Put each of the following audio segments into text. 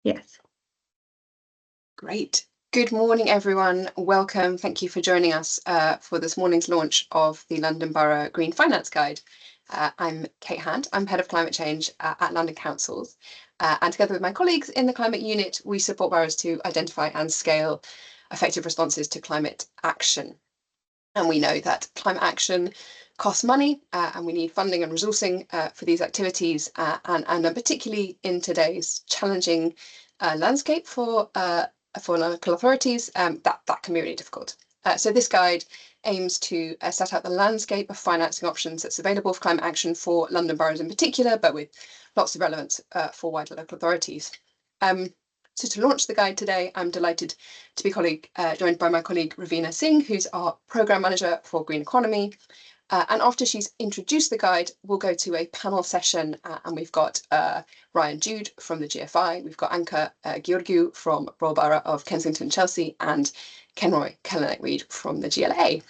Yes. Great. Good morning, everyone. Welcome. Thank you for joining us for this morning's launch of the London Borough Green Finance Guide. I'm Kate Hand. I'm Head of Climate Change at London Councils. And together with my colleagues in the Climate Unit, we support boroughs to identify and scale effective responses to climate action. And we know that climate action costs money and we need funding and resourcing for these activities, and particularly in today's challenging landscape for local authorities, that can be really difficult. So this guide aims to set out the landscape of financing options that's available for climate action for London boroughs in particular, but with lots of relevance for wider local authorities. So to launch the guide today, I'm delighted to be joined by my colleague Ravina Singh, who's our Programme Manager for Green Economy. And after she's introduced the guide, we'll go to a panel session, and we've got Ryan Jude from the GFI, we've got Anka Georgiou from Royal Borough of Kensington Chelsea, and Kenroy Kellenek-Reid from the GLA.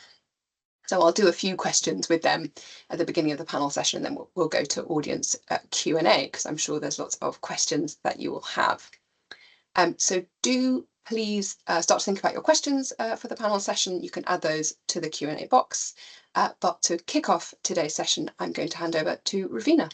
So I'll do a few questions with them at the beginning of the panel session, and then we'll go to audience Q&A, because I'm sure there's lots of questions that you will have. So do please start to think about your questions for the panel session. You can add those to the Q&A box. But to kick off today's session, I'm going to hand over to Ravina.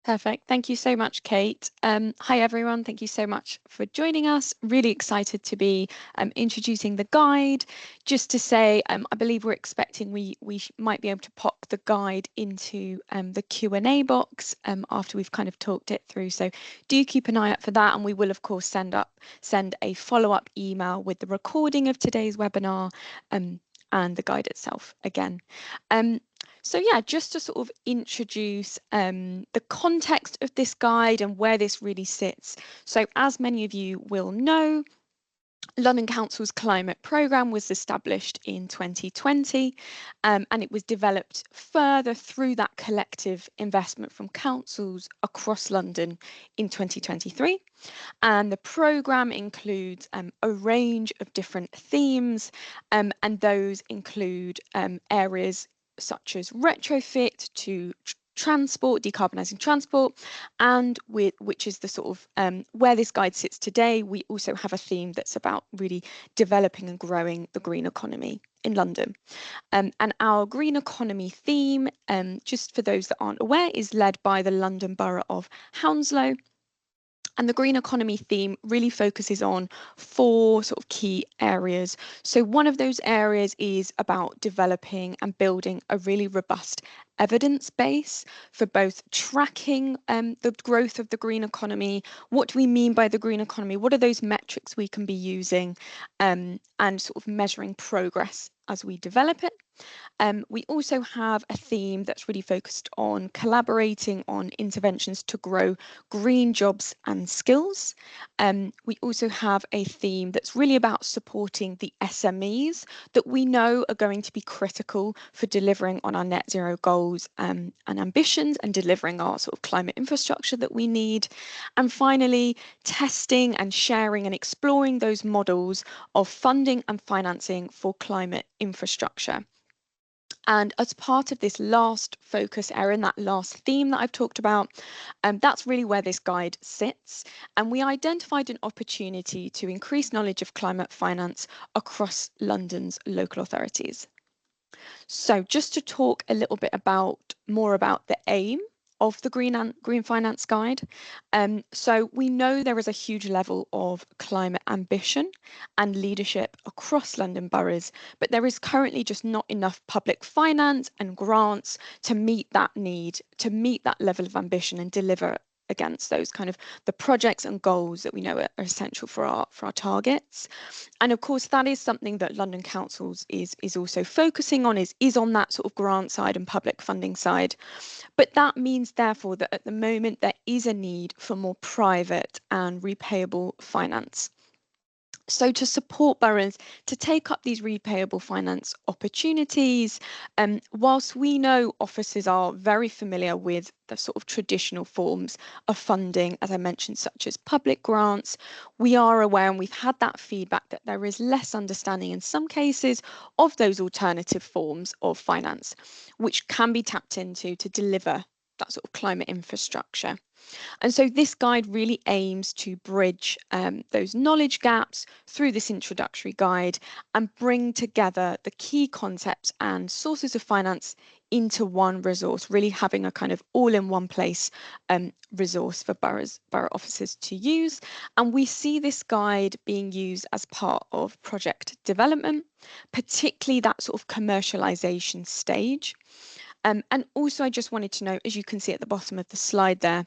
Perfect. Thank you so much, Kate. Hi, everyone. Thank you so much for joining us. Really excited to be introducing the guide. Just to say, I believe we're expecting we might be able to pop the guide into the Q&A box after we've kind of talked it through. So do keep an eye out for that. And we will, of course, send a follow-up email with the recording of today's webinar and the guide itself again. So yeah, just to sort of introduce the context of this guide and where this really sits. So as many of you will know, London Council's climate programme was established in 2020, and it was developed further through that collective investment from councils across London in 2023. And the programme includes a range of different themes, and those include areas such as retrofit to transport, decarbonising transport, and which is the sort of where this guide sits today. We also have a theme that's about really developing and growing the green economy in London. And our green economy theme, just for those that aren't aware, is led by the London Borough of Hounslow. And the green economy theme really focuses on 4 sort of key areas. So one of those areas is about developing and building a really robust evidence base for both tracking the growth of the green economy. What do we mean by the green economy? What are those metrics we can be using, and sort of measuring progress as we develop it? We also have a theme that's really focused on collaborating on interventions to grow green jobs and skills. We also have a theme that's really about supporting the SMEs that we know are going to be critical for delivering on our net zero goals and ambitions, and delivering our sort of climate infrastructure that we need. And finally, testing and sharing and exploring those models of funding and financing for climate infrastructure. And as part of this last focus area and that last theme that I've talked about, that's really where this guide sits. And we identified an opportunity to increase knowledge of climate finance across London's local authorities. So just to talk a little bit more about the aim of the Green Finance Guide. So we know there is a huge level of climate ambition and leadership across London boroughs, but there is currently just not enough public finance and grants to meet that need, to meet that level of ambition and deliver against those kind of the projects and goals that we know are essential for our targets. And of course, that is something that London Councils is also focusing on, is on that sort of grant side and public funding side. But that means, therefore, that at the moment there is a need for more private and repayable finance. So to support boroughs to take up these repayable finance opportunities, whilst we know officers are very familiar with the sort of traditional forms of funding, as I mentioned, such as public grants, we are aware, and we've had that feedback, that there is less understanding in some cases of those alternative forms of finance, which can be tapped into to deliver that sort of climate infrastructure. And so this guide really aims to bridge those knowledge gaps through this introductory guide and bring together the key concepts and sources of finance into one resource, really having a kind of all in one place resource for borough officers to use. And we see this guide being used as part of project development, particularly that sort of commercialization stage. And also I just wanted to note, as you can see at the bottom of the slide there,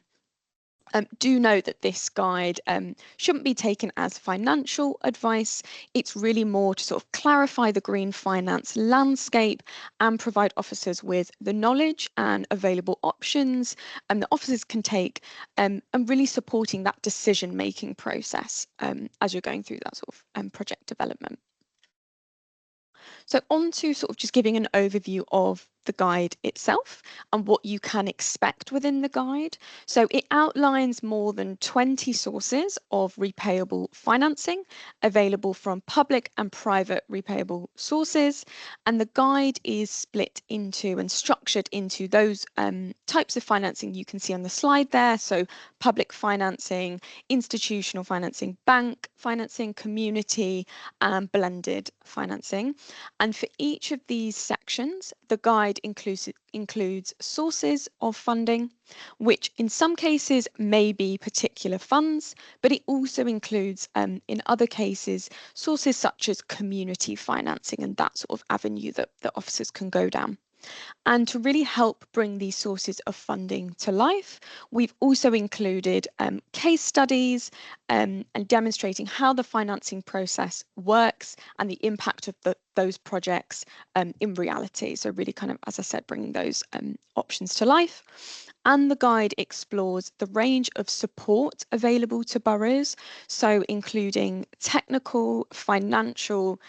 do note that this guide shouldn't be taken as financial advice. It's really more to sort of clarify the green finance landscape and provide officers with the knowledge and available options that officers can take, and really supporting that decision-making process as you're going through that sort of project development. So on to sort of just giving an overview of the guide itself and what you can expect within the guide. So it outlines more than 20 sources of repayable financing available from public and private repayable sources. And the guide is split into and structured into those types of financing you can see on the slide there. So public financing, institutional financing, bank financing, community, and blended financing. And for each of these sections, the guide includes sources of funding, which in some cases may be particular funds, but it also includes, in other cases, sources such as community financing and that sort of avenue that officers can go down. And to really help bring these sources of funding to life, we've also included case studies and demonstrating how the financing process works and the impact of those projects in reality. So really kind of, as I said, bringing those options to life. And the guide explores the range of support available to boroughs, so including technical, financial,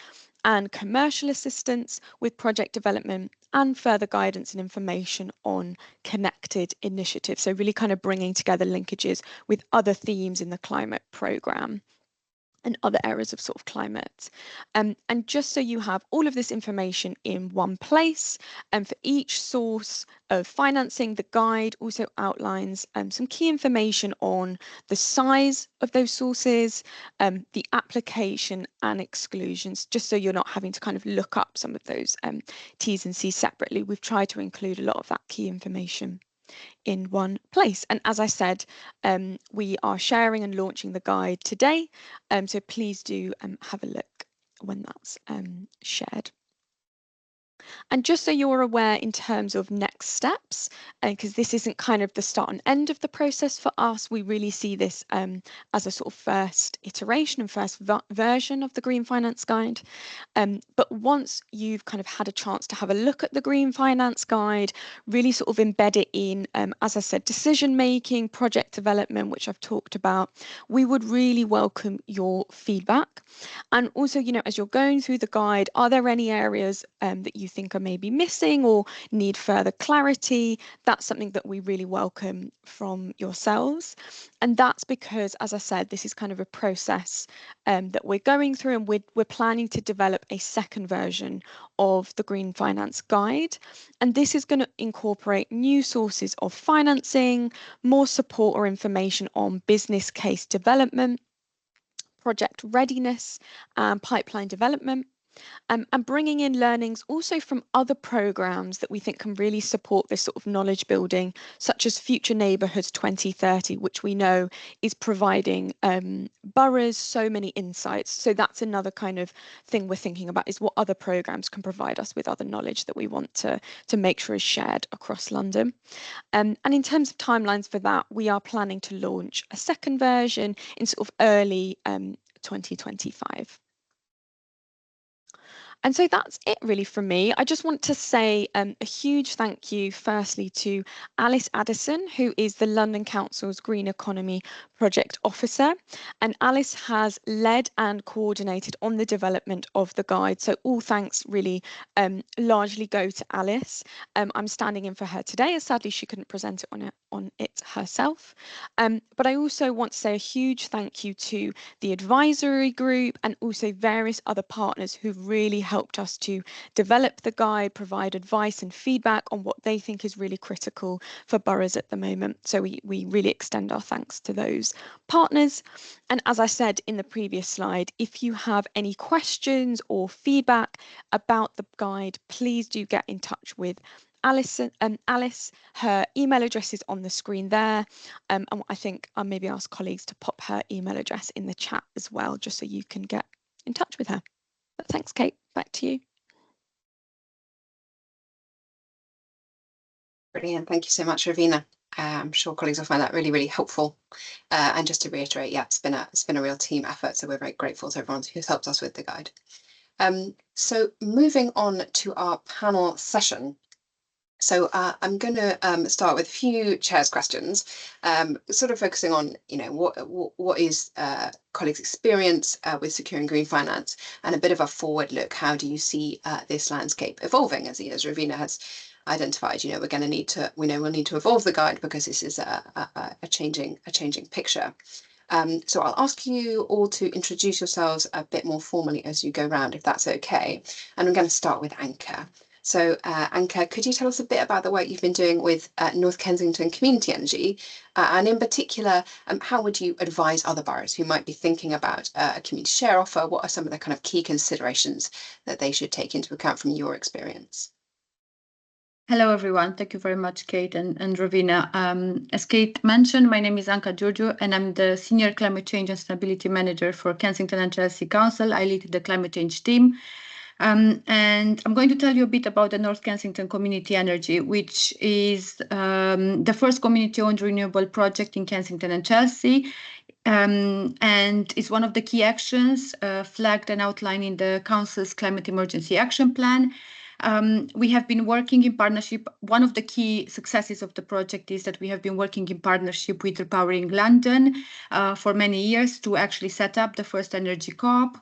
and commercial assistance with project development and further guidance and information on connected initiatives. So really kind of bringing together linkages with other themes in the climate programme and other areas of sort of climate. And just so you have all of this information in one place, and for each source of financing, the guide also outlines some key information on the size of those sources, the application and exclusions, just so you're not having to kind of look up some of those T's and C's separately. We've tried to include a lot of that key information in one place. And as I said, we are sharing and launching the guide today, so please do have a look when that's shared. And just so you're aware in terms of next steps, because this isn't kind of the start and end of the process for us, we really see this as a sort of first iteration and first version of the Green Finance Guide. But once you've kind of had a chance to have a look at the Green Finance Guide, really sort of embed it in, as I said, decision making, project development, which I've talked about, we would really welcome your feedback. And also, you know, as you're going through the guide, are there any areas that you think are maybe missing or need further clarity? That's something that we really welcome from yourselves. And that's because, as I said, this is kind of a process that we're going through, and we're planning to develop a second version of the Green Finance Guide. And this is going to incorporate new sources of financing, more support or information on business case development, project readiness, and pipeline development. And bringing in learnings also from other programs that we think can really support this sort of knowledge building, such as Future Neighbourhoods 2030, which we know is providing boroughs so many insights. So that's another kind of thing we're thinking about, is what other programs can provide us with other knowledge that we want to make sure is shared across London. And in terms of timelines for that, we are planning to launch a second version in sort of early 2025. And so that's it really from me. I just want to say a huge thank you firstly to Alice Addison, who is the London Council's Green Economy Project Officer. And Alice has led and coordinated on the development of the guide. So all thanks really largely go to Alice. I'm standing in for her today, as sadly she couldn't present it on it herself. But I also want to say a huge thank you to the advisory group and also various other partners who've really helped us to develop the guide, provide advice and feedback on what they think is really critical for boroughs at the moment. So we really extend our thanks to those partners. And as I said in the previous slide, if you have any questions or feedback about the guide, please do get in touch with Alice. Her email address is on the screen there, and I think I'll maybe ask colleagues to pop her email address in the chat as well, just so you can get in touch with her. But thanks, Kate. Back to you. Brilliant. Thank you so much, Ravina. I'm sure colleagues will find that really, really helpful. And just to reiterate, yeah, it's been a real team effort, so we're very grateful to everyone who's helped us with the guide. So moving on to our panel session. So I'm going to start with a few chairs questions, sort of focusing on, what is colleagues' experience with securing green finance, and a bit of a forward look. How do you see this landscape evolving? As Ravina has identified, we're going to need to, we'll need to evolve the guide because this is a changing picture. So I'll ask you all to introduce yourselves a bit more formally as you go round, if that's okay. And I'm going to start with Anka. So Anka, could you tell us a bit about the work you've been doing with North Kensington Community Energy? And in particular, how would you advise other boroughs who might be thinking about a community share offer? What are some of the kind of key considerations that they should take into account from your experience? Hello, everyone. Thank you very much, Kate and Ravina. As Kate mentioned, my name is Anka Giorgio, and I'm the Senior Climate Change and Stability Manager for Kensington and Chelsea Council. I lead the climate change team. And I'm going to tell you a bit about the North Kensington Community Energy, which is the first community-owned renewable project in Kensington and Chelsea. And is one of the key actions flagged and outlined in the Council's Climate Emergency Action Plan. We have been working in partnership. One of the key successes of the project is that we have been working in partnership with Repowering London for many years to actually set up the first energy co-op.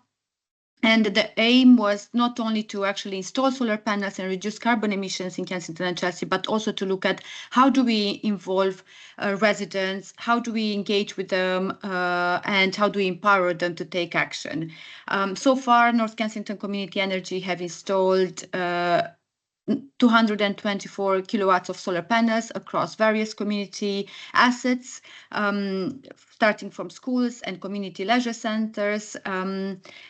And the aim was not only to actually install solar panels and reduce carbon emissions in Kensington and Chelsea, but also to look at how do we involve residents, how do we engage with them, and how do we empower them to take action. So far, North Kensington Community Energy have installed 224 kilowatts of solar panels across various community assets, starting from schools and community leisure centers.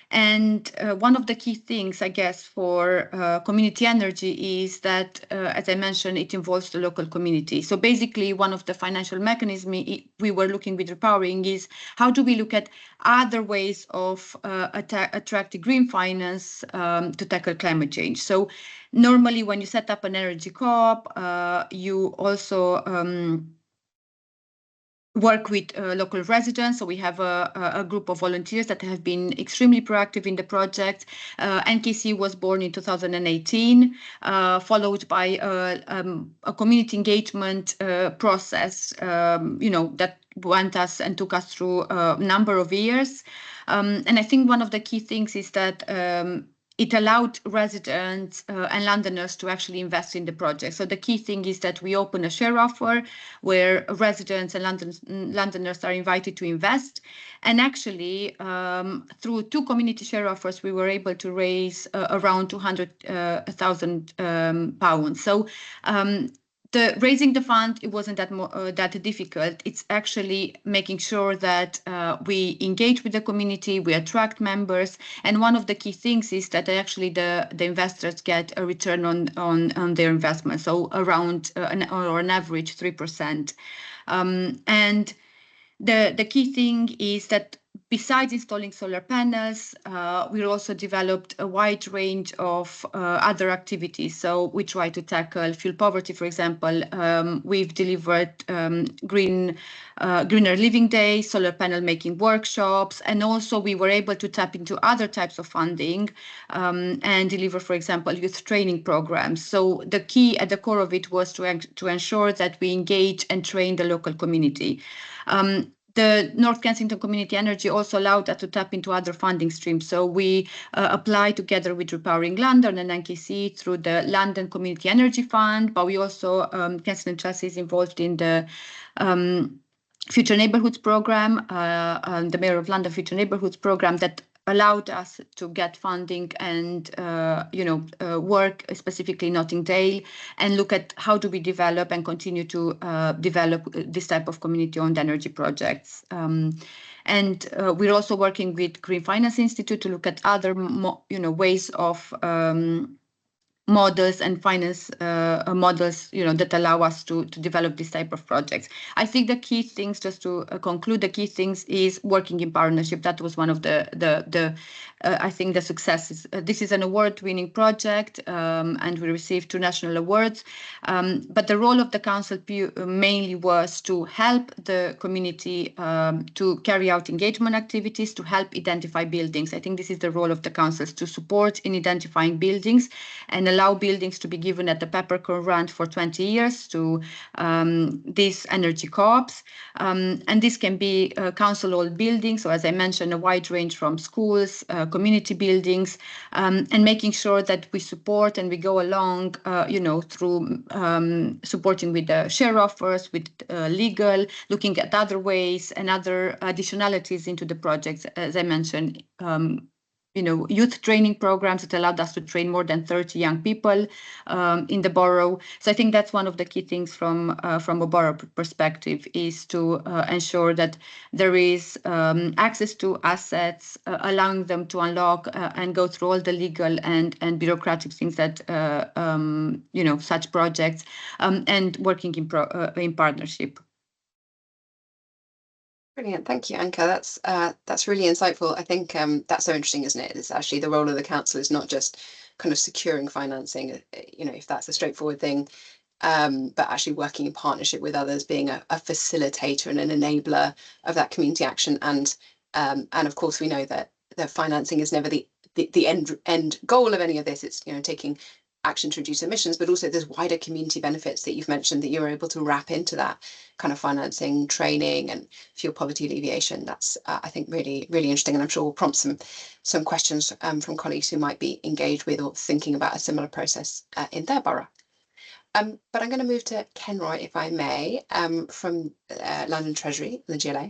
And one of the key things, I guess, for community energy is that, as I mentioned, it involves the local community. So basically, one of the financial mechanisms we were looking with repowering is how do we look at other ways of attracting green finance to tackle climate change. So normally, when you set up an energy co-op, you also work with local residents. So we have a group of volunteers that have been extremely proactive in the project. NKC was born in 2018, followed by a community engagement process, that went us and took us through a number of years. And I think one of the key things is that it allowed residents and Londoners to actually invest in the project. So the key thing is that we open a share offer where residents and Londoners are invited to invest. And actually, through two community share offers, we were able to raise around £200,000. So raising the fund, it wasn't that difficult. It's actually making sure that we engage with the community, we attract members, and one of the key things is that actually the investors get a return on their investment, so around an average 3%. And the key thing is that besides installing solar panels, we also developed a wide range of other activities. So we try to tackle fuel poverty, for example. We've delivered greener living days, solar panel making workshops, and also we were able to tap into other types of funding and deliver, for example, youth training programs. So the key at the core of it was to ensure that we engage and train the local community. The North Kensington Community Energy also allowed us to tap into other funding streams. So we applied together with Repowering London and NKC through the London Community Energy Fund, but we also, Kensington Chelsea is involved in the Future Neighbourhoods Programme, the Mayor of London Future Neighbourhoods Programme that allowed us to get funding and work specifically in Notting Dale and look at how do we develop and continue to develop this type of community-owned energy projects. And we're also working with Green Finance Institute to look at other ways of models and finance models, that allow us to develop this type of projects. I think the key things, just to conclude, the key things is working in partnership. That was one of the I think the successes. This is an award-winning project, and we received 2 national awards. But the role of the council mainly was to help the community to carry out engagement activities, to help identify buildings. I think this is the role of the councils, to support in identifying buildings and allow buildings to be given at the peppercorn grant for 20 years to these energy co-ops. And this can be council-owned buildings, so as I mentioned, a wide range from schools, community buildings, and making sure that we support and we go along, through supporting with the share offers, with legal, looking at other ways and other additionalities into the projects, as I mentioned. Youth training programs that allowed us to train more than 30 young people in the borough. So I think that's one of the key things from a borough perspective, is to ensure that there is access to assets, allowing them to unlock and go through all the legal and bureaucratic things that such projects, and working in partnership. Brilliant, thank you, Anka. That's really insightful. I think that's so interesting, isn't it? It's actually the role of the council is not just kind of securing financing, if that's a straightforward thing, but actually working in partnership with others, being a facilitator and an enabler of that community action. And of course, we know that the financing is never the end goal of any of this. It's taking action to reduce emissions, but also there's wider community benefits that you've mentioned that you're able to wrap into that kind of financing, training, and fuel poverty alleviation. That's I think really, really interesting, and I'm sure will prompt some questions from colleagues who might be engaged with or thinking about a similar process in their borough. But I'm going to move to Kenroy, if I may, from London Treasury, the GLA.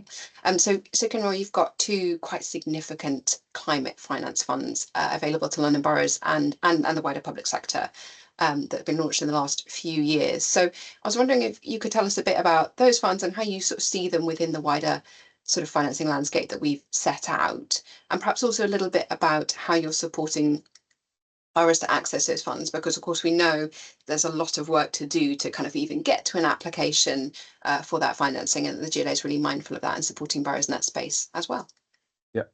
So Kenroy, you've got 2 quite significant climate finance funds available to London boroughs and the wider public sector that have been launched in the last few years. So I was wondering if you could tell us a bit about those funds and how you sort of see them within the wider sort of financing landscape that we've set out, and perhaps also a little bit about how you're supporting boroughs to access those funds, because of course we know there's a lot of work to do to kind of even get to an application for that financing, and the GLA is really mindful of that and supporting boroughs in that space as well. Yeah.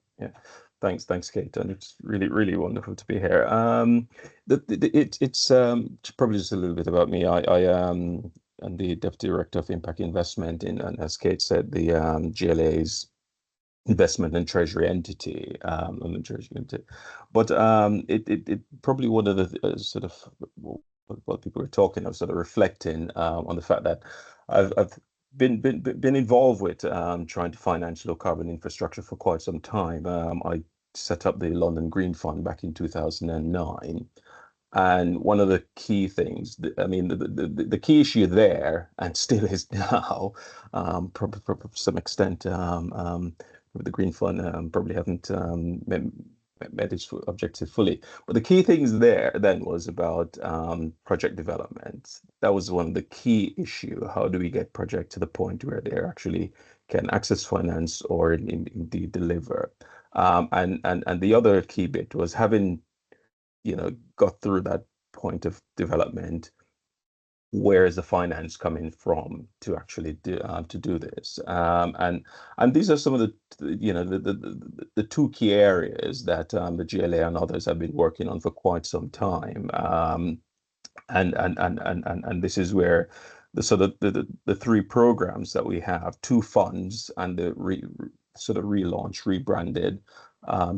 Thanks, Kate, and it's really, really wonderful to be here. It's probably just a little bit about me. I am the Deputy Director of Impact Investment and as Kate said, the GLA's investment and treasury entity, on the treasury entity. But it probably one of the sort of what people were talking of, sort of reflecting on the fact that I've been involved with trying to finance low carbon infrastructure for quite some time. I set up the London Green Fund back in 2009. And one of the key things, the key issue there, and still is now, probably to some extent, the Green Fund probably haven't met its objective fully. But the key things there then was about project development. That was one of the key issue. How do we get project to the point where they actually can access finance or indeed deliver? And the other key bit was having, got through that point of development, where is the finance coming from to actually do this? And these are some of the 2 key areas that the GLA and others have been working on for quite some time. And this is where the 3 programs that we have, 2 funds, and the relaunch, rebranded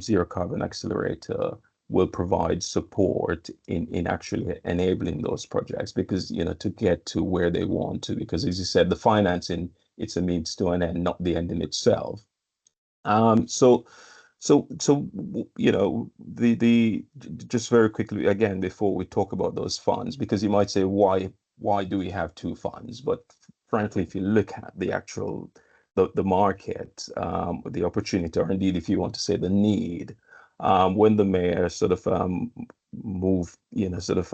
Zero Carbon Accelerator will provide support in actually enabling those projects, because to get to where they want to, because as you said, the financing, it's a means to an end, not the end in itself. So just very quickly again before we talk about those funds, because you might say, why do we have 2 funds? But frankly, if you look at the actual the market, the opportunity, or indeed if you want to say the need, when the mayor sort of moved, sort of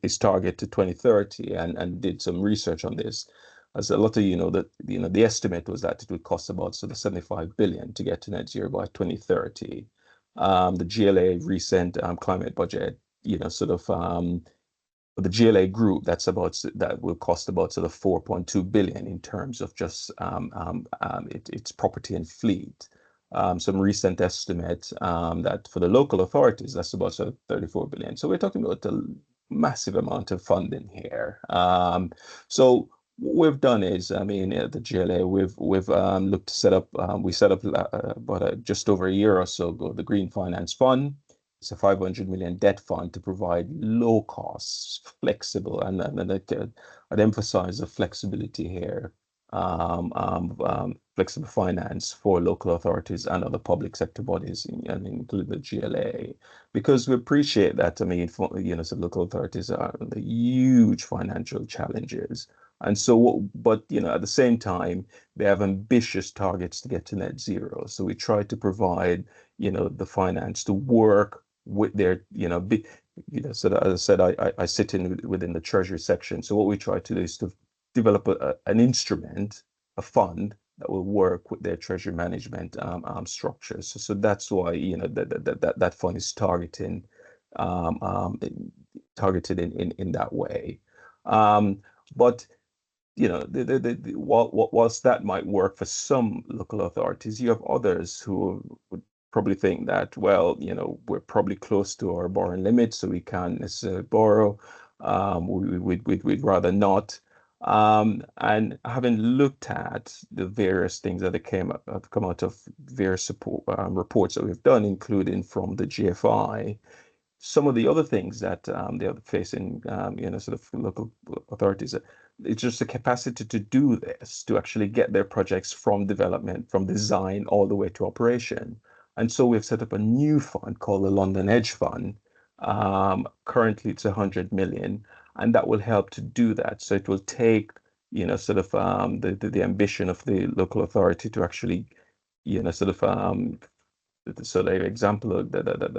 his target to 2030 and did some research on this, as a lot of that the estimate was that it would cost about sort of 75 billion to get to net zero by 2030. The GLA recent climate budget, sort of the GLA group, that will cost about sort of 4.2 billion in terms of just its property and fleet. Some recent estimates that for the local authorities, that's about sort of 34 billion. So we're talking about a massive amount of funding here. So what we've done is, the GLA, we've looked to set up. We set up about just over a year or so ago the Green Finance Fund. It's a 500 million debt fund to provide low costs, flexible, and I'd emphasize the flexibility here, flexible finance for local authorities and other public sector bodies, and include the GLA, because we appreciate that. So local authorities are the huge financial challenges. And so, but at the same time, they have ambitious targets to get to net zero. So we try to provide, the finance to work with their, so that, as I said, I sit within the Treasury section. So what we try to do is to develop an instrument, a fund that will work with their treasury management structures. So that's why that fund is targeted in that way. But whilst that might work for some local authorities, you have others who would probably think that, well, we're probably close to our borrowing limit, so we can't necessarily borrow. We'd rather not. And having looked at the various things that have come out of various support reports that we've done, including from the GFI, some of the other things that they are facing, sort of local authorities, it's just the capacity to do this, to actually get their projects from development, from design, all the way to operation. And so we've set up a new fund called the London Edge Fund. Currently, it's 100 million, and that will help to do that. So it will take, sort of the ambition of the local authority to actually, sort of so the example of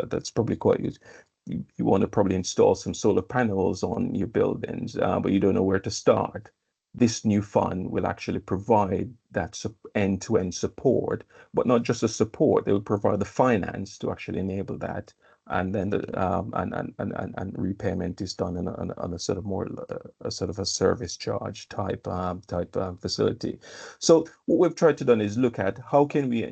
that's probably quite used. You want to probably install some solar panels on your buildings, but you don't know where to start. This new fund will actually provide that end-to-end support, but not just the support. They will provide the finance to actually enable that, and then the and repayment is done on a sort of more a sort of a service charge type facility. So what we've tried to do is look at how can we,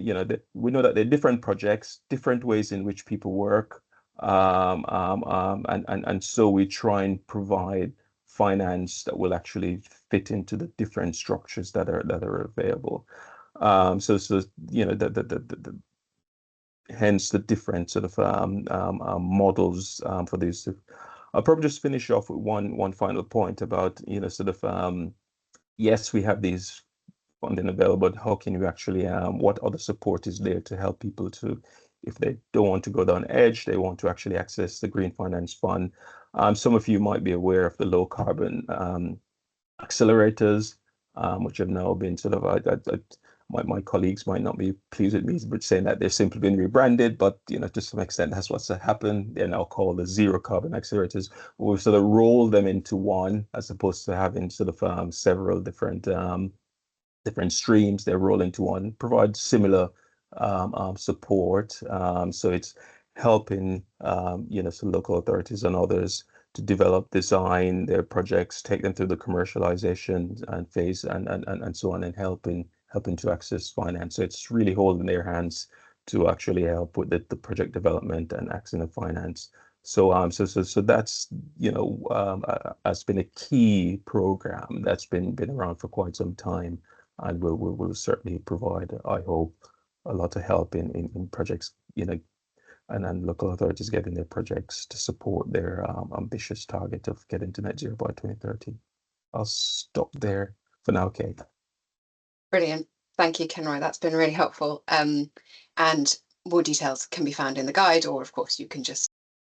we know that there are different projects, different ways in which people work. And so we try and provide finance that will actually fit into the different structures that are available. So hence the different sort of models for these. I'll probably just finish off with one final point about sort of yes, we have these funding available, but how can you actually what other support is there to help people to, if they don't want to go down edge, they want to actually access the Green Finance Fund. Some of you might be aware of the low carbon accelerators, which have now been sort of, my colleagues might not be pleased with me, but saying that they've simply been rebranded, but to some extent that's what's happened. They're now called the zero carbon accelerators. We've sort of rolled them into one, as opposed to having sort of several different streams. They roll into one, provide similar support. So it's helping some local authorities and others to develop, design their projects, take them through the commercialization and phase, and so on, and helping to access finance. So it's really holding their hands to actually help with the project development and accessing the finance. So so that's has been a key program that's been around for quite some time, and will certainly provide, I hope, a lot of help in projects, and local authorities getting their projects to support their ambitious target of getting to net zero by 2030. I'll stop there for now, Kate. Brilliant. Thank you, Kenroy. That's been really helpful. And more details can be found in the guide, or of course you can just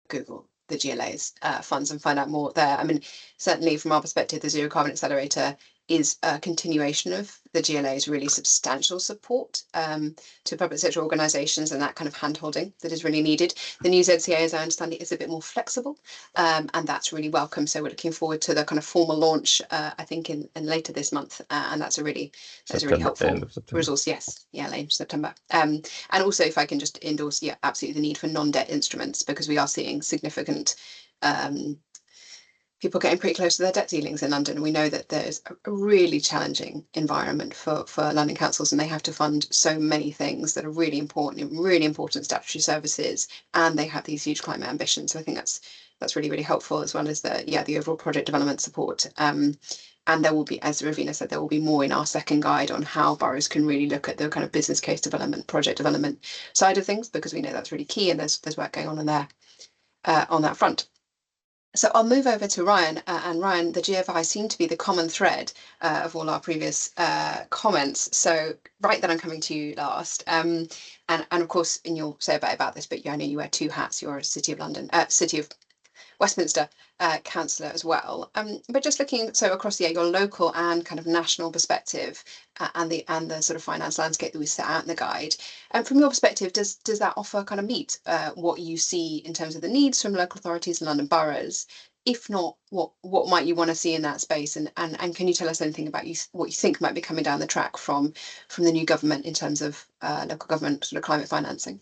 Google the GLA's funds and find out more there. I mean, certainly from our perspective, the Zero Carbon Accelerator is a continuation of the GLA's really substantial support to public sector organisations and that kind of hand-holding that is really needed. The new ZCA, as I understand it, is a bit more flexible, and that's really welcome. So we're looking forward to the kind of formal launch, I think, in later this month, and that's a really helpful resource. Yes, yeah, late September. And also, if I can just endorse, yeah, absolutely the need for non-debt instruments, because we are seeing significant people getting pretty close to their debt ceilings in London. We know that there's a really challenging environment for London councils, and they have to fund so many things that are really important statutory services, and they have these huge climate ambitions. So I think that's really helpful, as well as the overall project development support. And there will be, as Ravina said, there will be more in our second guide on how boroughs can really look at the kind of business case development, project development side of things, because we know that's really key, and there's work going on in there on that front. So I'll move over to Ryan, and Ryan, the GFI seemed to be the common thread of all our previous comments. So right, that I'm coming to you last, and of course, and you'll say a bit about this, but I know you wear two hats. You're a City of Westminster councillor as well. But just looking across your local and kind of national perspective, and the sort of finance landscape that we set out in the guide. From your perspective, does that offer kind of meet what you see in terms of the needs from local authorities and London boroughs? If not, what might you want to see in that space? And can you tell us anything about what you think might be coming down the track from the new government in terms of local government sort of climate financing?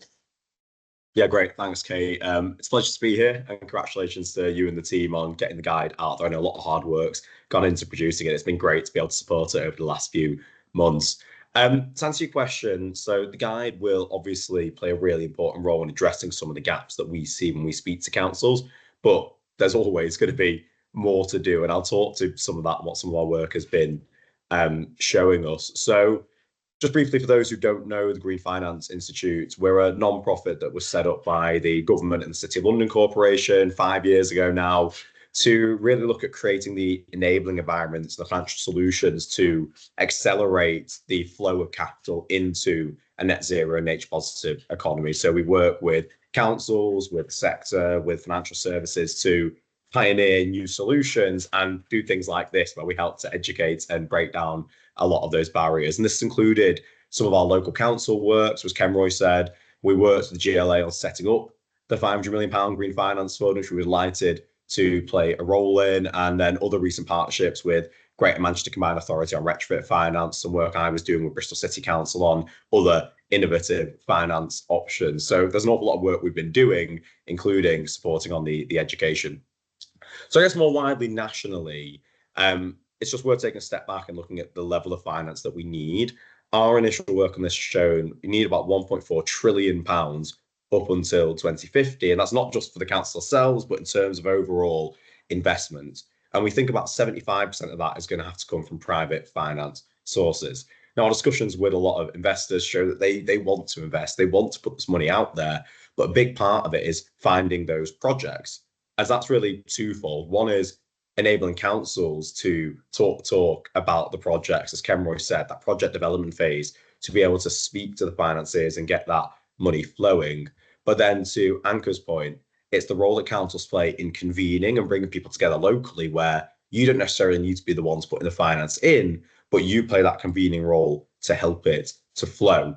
Yeah, great. Thanks, Kate. It's a pleasure to be here, and congratulations to you and the team on getting the guide out there. I know a lot of hard work's gone into producing it. It's been great to be able to support it over the last few months. To answer your question, so the guide will obviously play a really important role in addressing some of the gaps that we see when we speak to councils, but there's always going to be more to do, and I'll talk to some of that and what some of our work has been showing us. So just briefly, for those who don't know, the Green Finance Institute, we're a non-profit that was set up by the government and the City of London Corporation 5 years ago now, to really look at creating the enabling environments, the financial solutions to accelerate the flow of capital into a net zero and nature positive economy. So we work with councils, with the sector, with financial services to pioneer new solutions and do things like this, where we help to educate and break down a lot of those barriers. And this included some of our local council works, as Kemroy said. We worked with the GLA on setting up the £500 million Green Finance Fund, which we were delighted to play a role in, and then other recent partnerships with Greater Manchester Combined Authority on retrofit finance, some work I was doing with Bristol City Council on other innovative finance options. So there's an awful lot of work we've been doing, including supporting on the education. So I guess more widely nationally, it's just worth taking a step back and looking at the level of finance that we need. Our initial work on this shown we need about £1.4 trillion up until 2050, and that's not just for the council themselves, but in terms of overall investment. And we think about 75% of that is going to have to come from private finance sources. Now, our discussions with a lot of investors show that they want to invest, they want to put this money out there, but a big part of it is finding those projects, as that's really twofold. One is enabling councils to talk about the projects, as Kemroy said, that project development phase, to be able to speak to the financiers and get that money flowing. But then, to Anka's point, it's the role that councils play in convening and bringing people together locally, where you don't necessarily need to be the ones putting the finance in, but you play that convening role to help it to flow.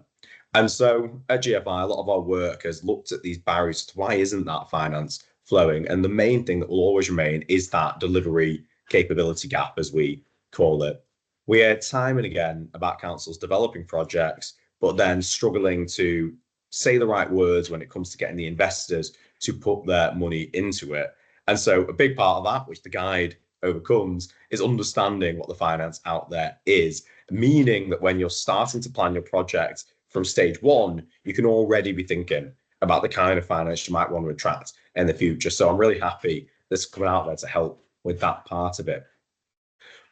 And so at GFI, a lot of our work has looked at these barriers to why isn't that finance flowing? And the main thing that will always remain is that delivery capability gap, as we call it. We hear time and again about councils developing projects, but then struggling to say the right words when it comes to getting the investors to put their money into it. And so a big part of that, which the guide overcomes, is understanding what the finance out there is, meaning that when you're starting to plan your project from stage one, you can already be thinking about the kind of finance you might want to attract in the future. So I'm really happy this is coming out there to help with that part of it.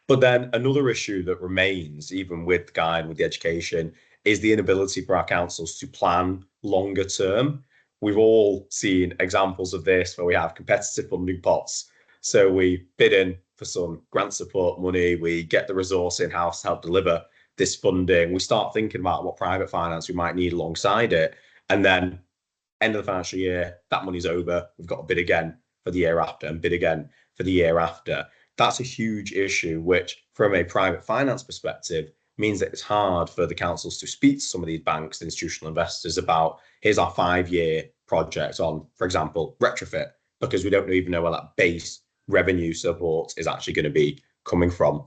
But then another issue that remains, even with the guide, with the education, is the inability for our councils to plan longer term. We've all seen examples of this where we have competitive funding pots. So we bid in for some grant support money, we get the resource in-house to help deliver this funding, we start thinking about what private finance we might need alongside it, and then end of the financial year, that money's over, we've got to bid again for the year after and bid again for the year after. That's a huge issue, which from a private finance perspective means that it's hard for the councils to speak to some of these banks, institutional investors about, here's our 5-year project on, for example, retrofit, because we don't even know where that base revenue support is actually going to be coming from.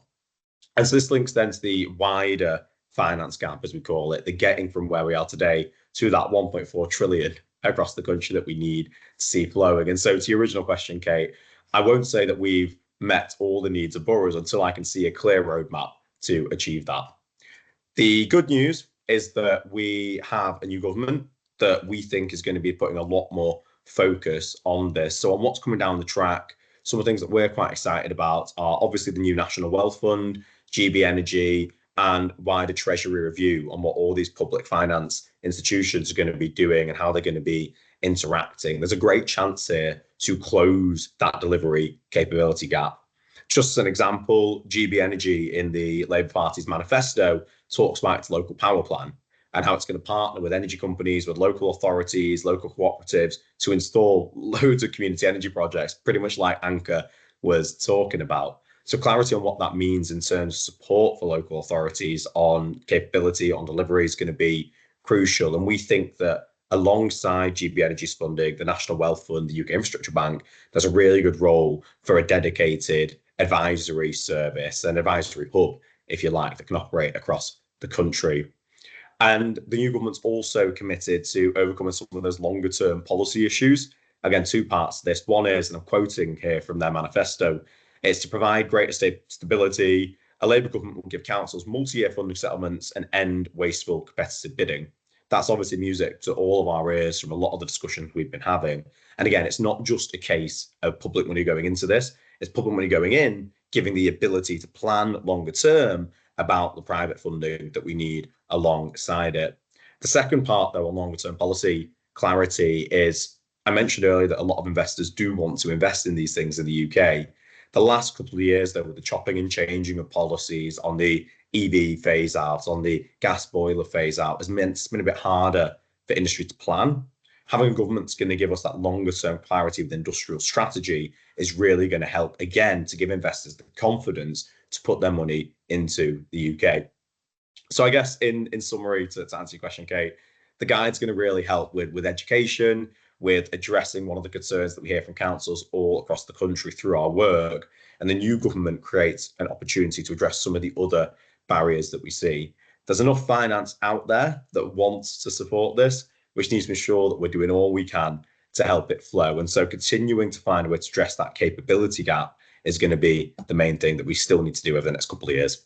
And so this links then to the wider finance gap, as we call it, the getting from where we are today to that 1.4 trillion across the country that we need to see flowing. And so to your original question, Kate, I won't say that we've met all the needs of boroughs until I can see a clear roadmap to achieve that. The good news is that we have a new government that we think is going to be putting a lot more focus on this. So on what's coming down the track, some of the things that we're quite excited about are obviously the new National Wealth Fund, GB Energy, and wider Treasury review on what all these public finance institutions are going to be doing and how they're going to be interacting. There's a great chance here to close that delivery capability gap. Just as an example, GB Energy in the Labour Party's manifesto talks about its local power plan and how it's going to partner with energy companies, with local authorities, local cooperatives to install loads of community energy projects, pretty much like Anchor was talking about. So clarity on what that means in terms of support for local authorities on capability, on delivery is going to be crucial. And we think that alongside GB Energy's funding, the National Wealth Fund, the UK Infrastructure Bank, there's a really good role for a dedicated advisory service, an advisory hub, if you like, that can operate across the country. And the new government's also committed to overcoming some of those longer term policy issues. Again, two parts to this. One is, and I'm quoting here from their manifesto, it's to provide greater stability. A Labour government will give councils multi-year funding settlements and end wasteful competitive bidding. That's obviously music to all of our ears from a lot of the discussions we've been having. And again, it's not just a case of public money going into this, it's public money going in, giving the ability to plan longer term about the private funding that we need alongside it. The second part, though, on longer term policy clarity is, I mentioned earlier that a lot of investors do want to invest in these things in the UK. The last couple of years, though, with the chopping and changing of policies on the EV phase out, on the gas boiler phase out, has meant it's been a bit harder for industry to plan. Having a government that's going to give us that longer term clarity with industrial strategy is really going to help, again, to give investors the confidence to put their money into the UK. So I guess in summary, to answer your question, Kate, the guide's going to really help with education, with addressing one of the concerns that we hear from councils all across the country through our work. And the new government creates an opportunity to address some of the other barriers that we see. There's enough finance out there that wants to support this, which needs to ensure that we're doing all we can to help it flow. And so continuing to find a way to address that capability gap is going to be the main thing that we still need to do over the next couple of years.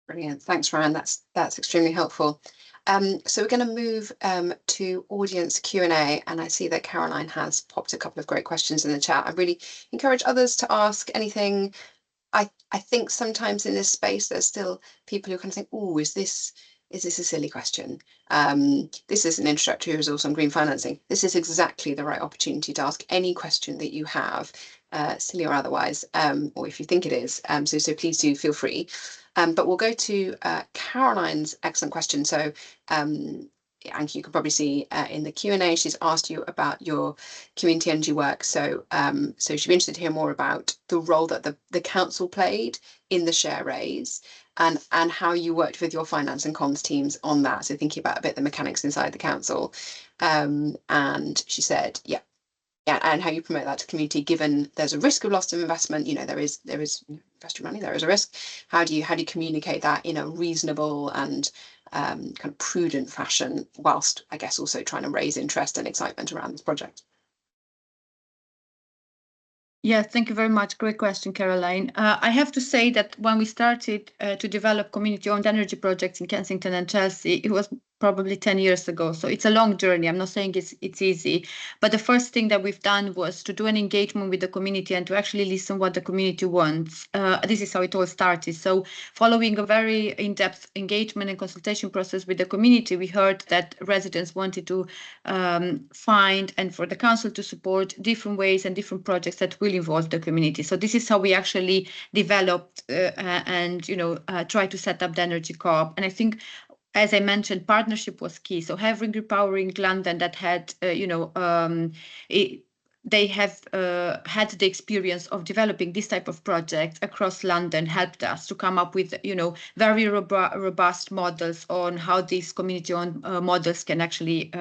Brilliant. Thanks, Ryan. That's extremely helpful. So we're going to move to audience Q&A, and I see that Caroline has popped a couple of great questions in the chat. I really encourage others to ask anything. I think sometimes in this space there's still people who kind of think, oh, is this a silly question? This is an introductory resource on green financing. This is exactly the right opportunity to ask any question that you have, silly or otherwise, or if you think it is. So please do feel free. But we'll go to Caroline's excellent question. So Anki, you can probably see in the Q&A, she's asked you about your community energy work. So so she'd be interested to hear more about the role that the council played in the share raise and how you worked with your finance and comms teams on that. So thinking about a bit the mechanics inside the council. And she said, yeah, and how you promote that to community, given there's a risk of loss of investment. You know, there is investor money, there is a risk. How do you communicate that in a reasonable and kind of prudent fashion, whilst I guess also trying to raise interest and excitement around this project? Yeah, thank you very much. Great question, Caroline. I have to say that when we started to develop community-owned energy projects in Kensington and Chelsea, it was probably 10 years ago. So it's a long journey. I'm not saying it's easy, but the first thing that we've done was to do an engagement with the community and to actually listen what the community wants. This is how it all started. So following a very in-depth engagement and consultation process with the community, we heard that residents wanted to find and for the council to support different ways and different projects that will involve the community. So this is how we actually developed and try to set up the energy co-op. And I think, as I mentioned, partnership was key. So having Repowering London that had, they have had the experience of developing this type of project across London, helped us to come up with, very robust models on how these community-owned models can actually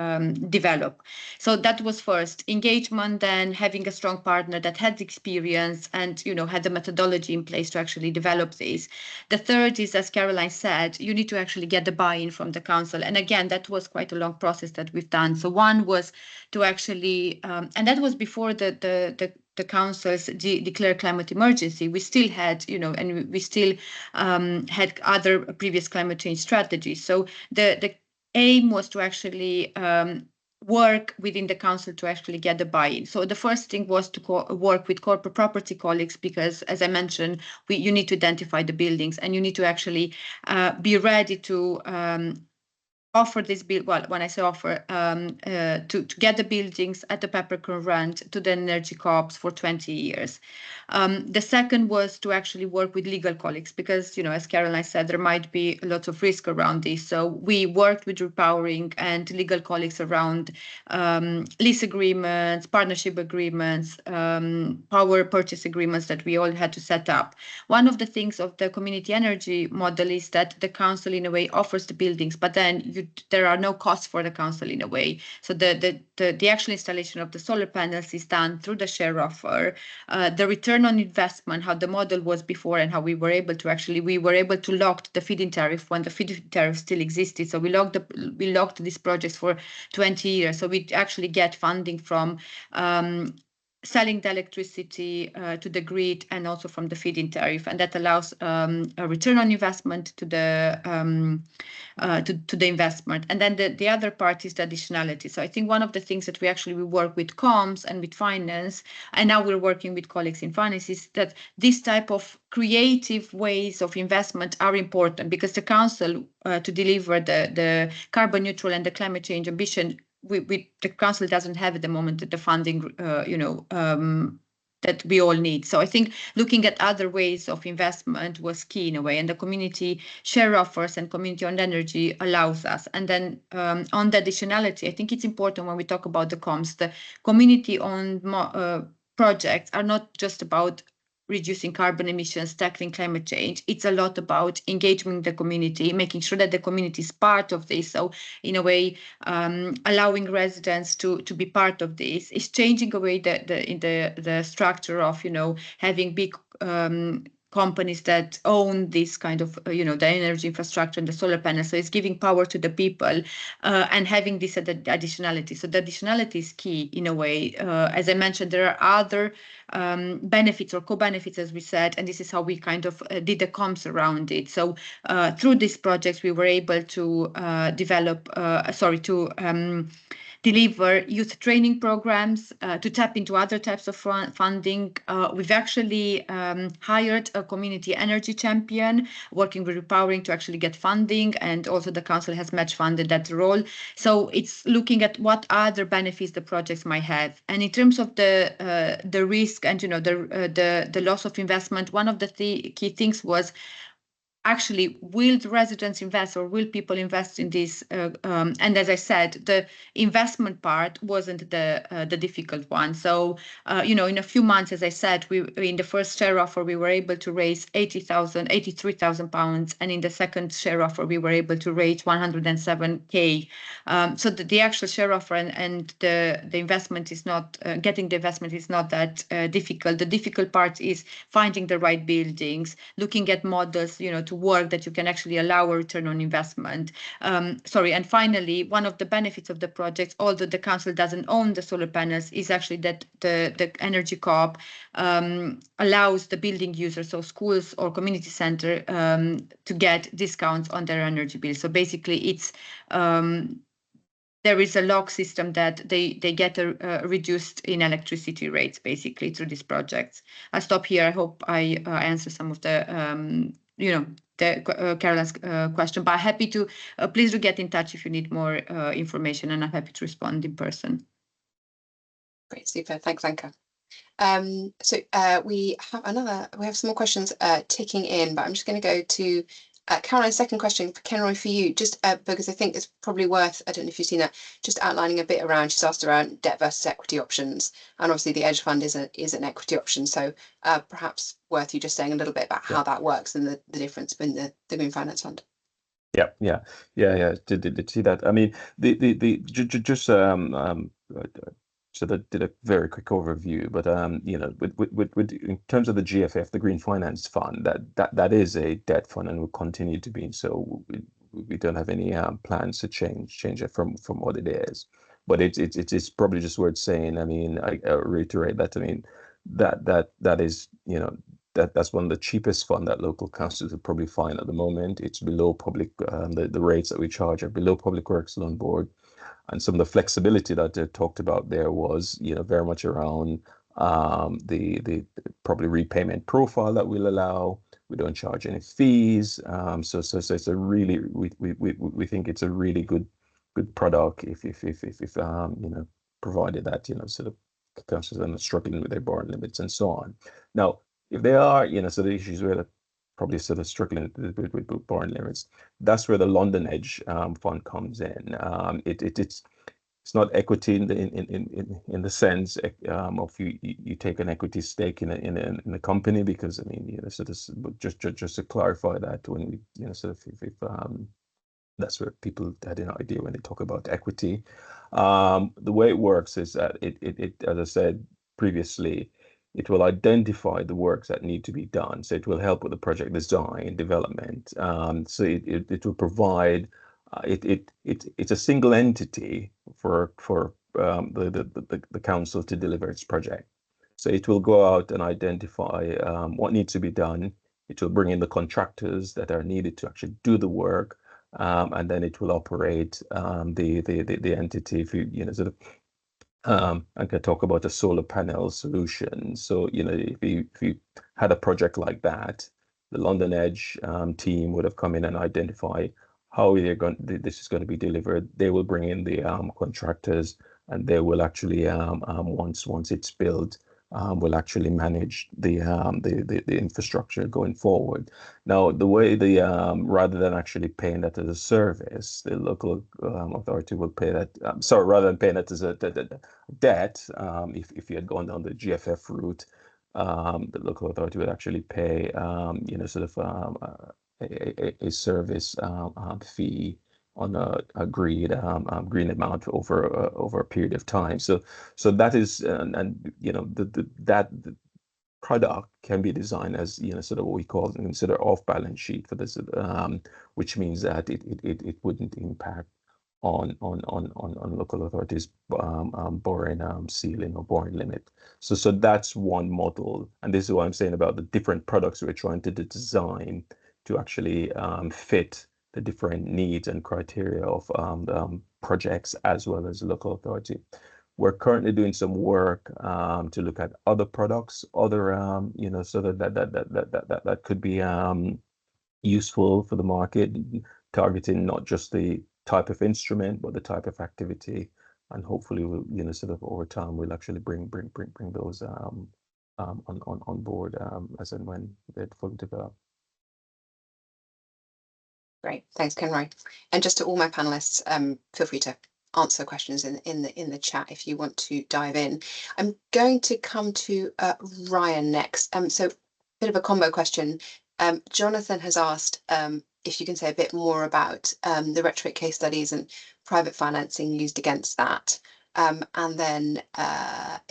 develop. So that was first engagement, then having a strong partner that had experience and, had the methodology in place to actually develop these. The third is, as Caroline said, you need to actually get the buy-in from the council. And again, that was quite a long process that we've done. So one was to actually, and that was before the councils declared climate emergency. We still had, and we still had other previous climate change strategies. So the aim was to actually work within the council to actually get the buy-in. So the first thing was to work with corporate property colleagues, because, as I mentioned, you need to identify the buildings and you need to actually be ready to offer this bill. Well, when I say offer, to get the buildings at the peppercorn rent to the energy co-ops for 20 years. The second was to actually work with legal colleagues, because, as Caroline said, there might be lots of risk around this. So we worked with repowering and legal colleagues around lease agreements, partnership agreements, power purchase agreements that we all had to set up. One of the things of the community energy model is that the council, in a way, offers the buildings, but then there are no costs for the council, in a way. So the actual installation of the solar panels is done through the share offer. The return on investment, how the model was before, and how we were able to lock the feed-in tariff when the feed-in tariff still existed. So we locked these projects for 20 years. So we actually get funding from selling the electricity to the grid and also from the feed-in tariff, and that allows a return on investment to the investment. And then the other part is the additionality. So I think one of the things that we work with comms and with finance, and now we're working with colleagues in finance, is that this type of creative ways of investment are important, because the council, to deliver the carbon neutral and the climate change ambition, the council doesn't have at the moment the funding, that we all need. So I think looking at other ways of investment was key in a way, and the community share offers and community-owned energy allows us. And then on the additionality, I think it's important when we talk about the comms, the community-owned projects are not just about reducing carbon emissions, tackling climate change. It's a lot about engaging the community, making sure that the community is part of this. So in a way, allowing residents to be part of this is changing away the structure of, having big companies that own this kind of, the energy infrastructure and the solar panels. So it's giving power to the people and having this additionality. So the additionality is key in a way. As I mentioned, there are other benefits or co-benefits, as we said, and this is how we kind of did the comms around it. So through these projects, we were able to deliver youth training programs, to tap into other types of funding. We've actually hired a community energy champion working with repowering to actually get funding, and also the council has match funded that role. So it's looking at what other benefits the projects might have. And in terms of the risk and the loss of investment, one of the key things was, actually, will the residents invest, or will people invest in this? And as I said, the investment part wasn't the difficult one. So, in a few months, as I said, in the first share offer, we were able to raise £83,000, and in the second share offer, we were able to raise 107K. So the actual share offer and the investment is not, getting the investment is not that difficult. The difficult part is finding the right buildings, looking at models, to work that you can actually allow a return on investment. And finally, one of the benefits of the project, although the council doesn't own the solar panels, is actually that the energy co-op allows the building users, so schools or community center, to get discounts on their energy bill. So basically, it's there is a lock system that they get reduced in electricity rates, basically, through these projects. I'll stop here. I hope I answer some of the Caroline's question, but happy to, please do get in touch if you need more information, and I'm happy to respond in person. Great, super. Thanks, Anka. So we have some more questions ticking in, but I'm just going to go to Caroline, second question for Kenroy for you, just because I think it's probably worth, I don't know if you've seen that, just outlining a bit around, she's asked around debt versus equity options. And obviously the Edge Fund is an equity option. So perhaps worth you just saying a little bit about how that works and the difference between the Green Finance Fund. Yeah. Did see that. I mean, just so that did a very quick overview, but you know, with in terms of the GFF, the Green Finance Fund, that is a debt fund and will continue to be. So we don't have any plans to change it from what it is. But it's probably just worth saying. I mean, I reiterate that. I mean, that is, you know, that's one of the cheapest fund that local councils will probably find at the moment. It's below public, the rates that we charge are below Public Works Loan Board. And some of the flexibility that they talked about there was, you know, very much around the probably repayment profile that we'll allow. We don't charge any fees. So it's a really, we think it's a really good product if you know, provided that, you know, sort of councils are struggling with their borrowing limits and so on. Now, if they are, you know, so the issues where they're probably sort of struggling with borrowing limits, that's where the London Edge fund comes in. It's not equity in the sense of you take an equity stake in a company, because I mean, you know, sort of just to clarify that when we, you know, sort of if that's where people had an idea when they talk about equity. The way it works is that it as I said previously, it will identify the works that need to be done. So it will help with the project design, development. So it will provide. It's a single entity for the council to deliver its project. So it will go out and identify what needs to be done. It will bring in the contractors that are needed to actually do the work, and then it will operate the entity. If you know, sort of. I can talk about a solar panel solution. So, you know, if you had a project like that, the London Edge team would have come in and identify how this is going to be delivered. They will bring in the contractors, and they will actually once it's built, will actually manage the infrastructure going forward. Now, the way rather than actually paying that as a service, the local authority will pay that. Sorry, rather than paying that as a debt, if you had gone down the GFF route, the local authority would actually pay, you know, sort of a service fee on a agreed green amount over a period of time. So that is, and you know, that product can be designed as, you know, sort of what we call consider off balance sheet for this, which means that it wouldn't impact on local authorities borrowing ceiling or borrowing limit. So that's one model, and this is what I'm saying about the different products we're trying to design to actually fit the different needs and criteria of projects as well as local authority. We're currently doing some work to look at other products, other you know, so that could be useful for the market, targeting not just the type of instrument but the type of activity, and hopefully we'll, you know, sort of over time we'll actually bring those on board as and when they're fully developed. Great, thanks, Kenroy. And just to all my panelists, feel free to answer questions in the chat if you want to dive in. I'm going to come to Ryan next. So a bit of a combo question. Jonathan has asked if you can say a bit more about the retrofit case studies and private financing used against that. And then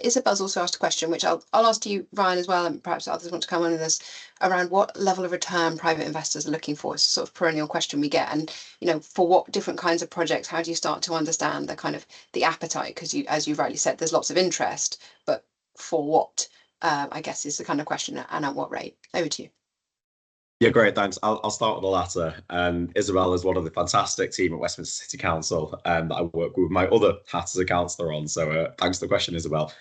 Isabel's also asked a question, which I'll ask to you, Ryan, as well, and perhaps others want to come on with this, around what level of return private investors are looking for. It's a sort of perennial question we get, and, you know, for what different kinds of projects, how do you start to understand the kind of the appetite? Because you, as you rightly said, there's lots of interest, but for what, I guess, is the kind of question, and at what rate? Over to you. Yeah, great, thanks. I'll start with the latter. Isabel is one of the fantastic team at Westminster City Council that I work with my other hat as a councillor on. So thanks for the question, Isabel.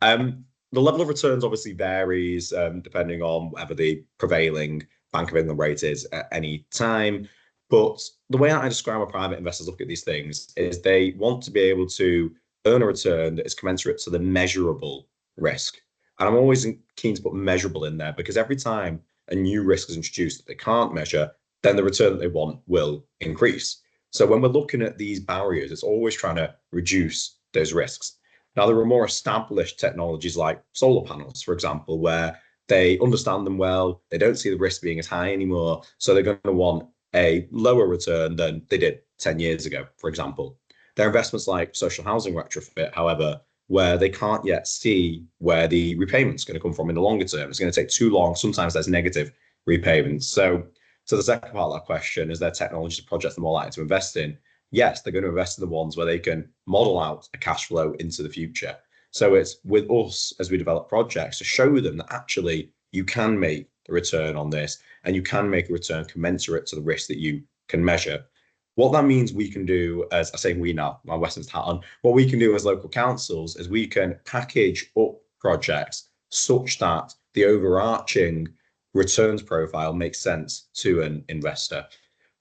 The level of returns obviously varies depending on whatever the prevailing Bank of England rate is at any time. But the way I describe how private investors look at these things is they want to be able to earn a return that is commensurate to the measurable risk. And I'm always keen to put measurable in there, because every time a new risk is introduced that they can't measure, then the return that they want will increase. So when we're looking at these barriers, it's always trying to reduce those risks. Now, there are more established technologies like solar panels, for example, where they understand them well, they don't see the risk being as high anymore, so they're going to want a lower return than they did 10 years ago, for example. There are investments like social housing retrofit, however, where they can't yet see where the repayment's going to come from in the longer term. It's going to take too long. Sometimes there's negative repayments. So the second part of that question, is there technology projects they're more likely to invest in? Yes, they're going to invest in the ones where they can model out a cash flow into the future. So it's with us as we develop projects to show them that actually you can make a return on this, and you can make a return commensurate to the risk that you can measure. What that means we can do, as I say we now, my Westminster hat on, what we can do as local councils is we can package up projects such that the overarching returns profile makes sense to an investor.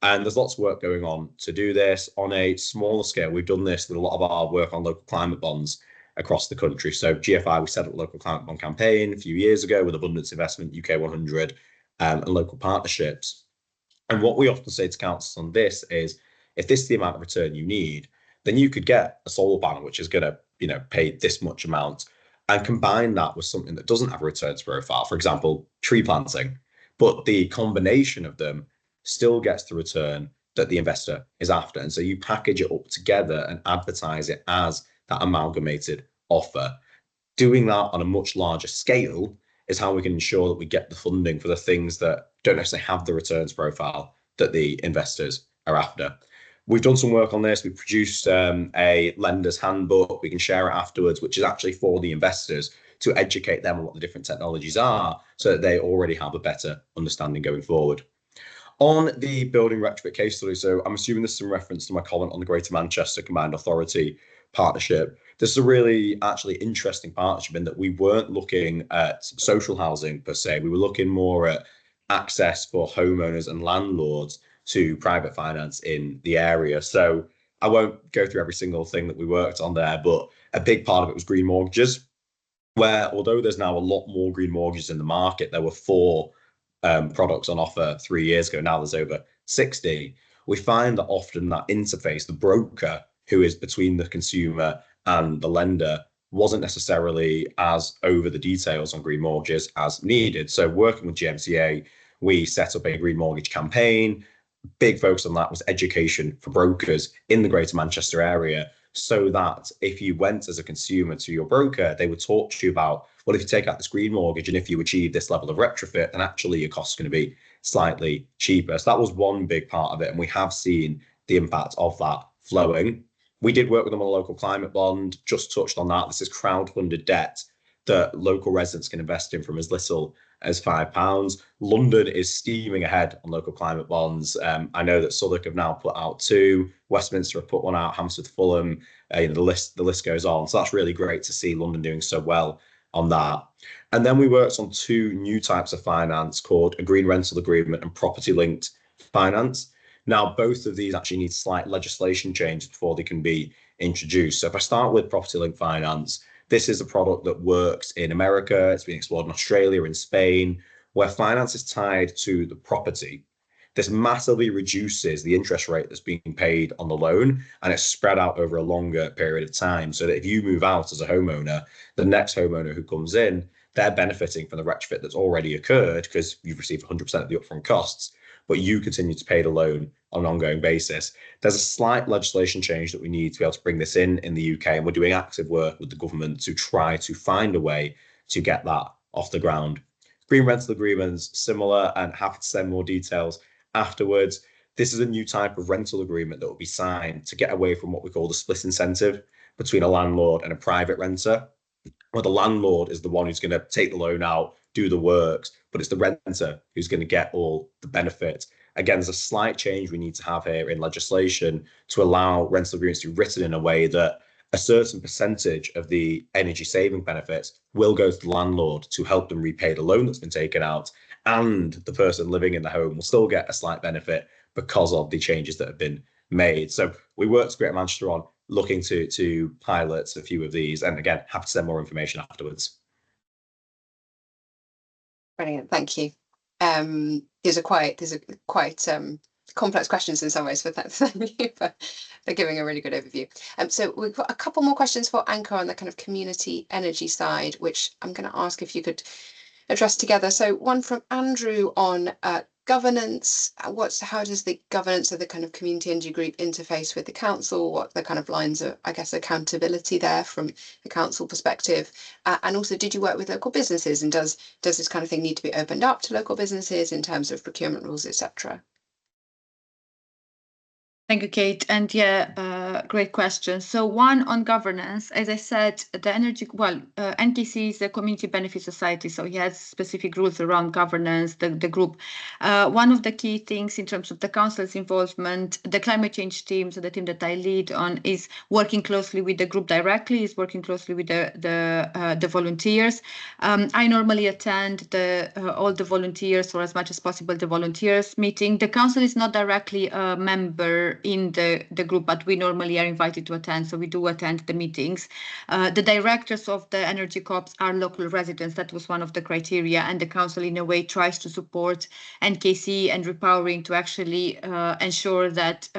And there's lots of work going on to do this on a smaller scale. We've done this with a lot of our work on local climate bonds across the country. So GFI, we set up a local climate bond campaign a few years ago with Abundance Investment, UK 100, and local partnerships. And what we often say to councils on this is, if this is the amount of return you need, then you could get a solar panel, which is going to, pay this much amount, and combine that with something that doesn't have a returns profile, for example, tree planting. But the combination of them still gets the return that the investor is after. And so you package it up together and advertise it as that amalgamated offer. Doing that on a much larger scale is how we can ensure that we get the funding for the things that don't necessarily have the returns profile that the investors are after. We've done some work on this. We've produced a lender's handbook. We can share it afterwards, which is actually for the investors to educate them on what the different technologies are, so that they already have a better understanding going forward. On the building retrofit case study, so I'm assuming there's some reference to my comment on the Greater Manchester Combined Authority partnership. This is a really actually interesting partnership in that we weren't looking at social housing per se. We were looking more at access for homeowners and landlords to private finance in the area. So I won't go through every single thing that we worked on there, but a big part of it was green mortgages, where although there's now a lot more green mortgages in the market, there were 4 products on offer 3 years ago. Now there's over 60. We find that often that interface, the broker who is between the consumer and the lender, wasn't necessarily as over the details on green mortgages as needed. So working with GMCA, we set up a green mortgage campaign. Big focus on that was education for brokers in the Greater Manchester area, so that if you went as a consumer to your broker, they would talk to you about, well, if you take out this green mortgage and if you achieve this level of retrofit, then actually your cost is going to be slightly cheaper. So that was one big part of it, and we have seen the impact of that flowing. We did work with them on a local climate bond, just touched on that. This is crowd-funded debt that local residents can invest in from as little as £5. London is steaming ahead on local climate bonds. I know that Southwark have now put out 2, Westminster have put one out, Hammersmith, Fulham, the list goes on. So that's really great to see London doing so well on that. And then we worked on 2 new types of finance called a green rental agreement and property linked finance. Now, both of these actually need slight legislation change before they can be introduced. So if I start with property linked finance, this is a product that works in America. It's been explored in Australia, in Spain, where finance is tied to the property. This massively reduces the interest rate that's being paid on the loan, and it's spread out over a longer period of time, so that if you move out as a homeowner, the next homeowner who comes in, they're benefiting from the retrofit that's already occurred because you've received 100% of the upfront costs, but you continue to pay the loan on an ongoing basis. There's a slight legislation change that we need to be able to bring this in the UK, and we're doing active work with the government to try to find a way to get that off the ground. Green rental agreements, similar, and happy to send more details afterwards. This is a new type of rental agreement that will be signed to get away from what we call the split incentive between a landlord and a private renter, where the landlord is the one who's going to take the loan out, do the works, but it's the renter who's going to get all the benefit. Again, there's a slight change we need to have here in legislation to allow rental agreements to be written in a way that a certain percentage of the energy saving benefits will go to the landlord to help them repay the loan that's been taken out, and the person living in the home will still get a slight benefit because of the changes that have been made. So we worked with Greater Manchester on looking to pilot a few of these, and again, happy to send more information afterwards. Brilliant, thank you. these are quite complex questions in some ways. So thank you for giving a really good overview. So we've got a couple more questions for Anchor on the kind of community energy side, which I'm going to ask if you could address together. So one from Andrew on governance. How does the governance of the kind of community energy group interface with the council? What the kind of lines of, I guess, accountability there from the council perspective? And also, did you work with local businesses, and does this kind of thing need to be opened up to local businesses in terms of procurement rules, etc.? Thank you, Kate. And yeah, great question. So one on governance, as I said, the NKC is a community benefit society, so he has specific rules around governance, the group. One of the key things in terms of the council's involvement, the climate change team, so the team that I lead on, is working closely with the group directly, is working closely with the volunteers. I normally attend all the volunteers, or as much as possible, the volunteers meeting. The council is not directly a member in the group, but we normally are invited to attend, so we do attend the meetings. The directors of the energy corps are local residents. That was one of the criteria, and the council in a way tries to support NKC and Repowering to actually ensure that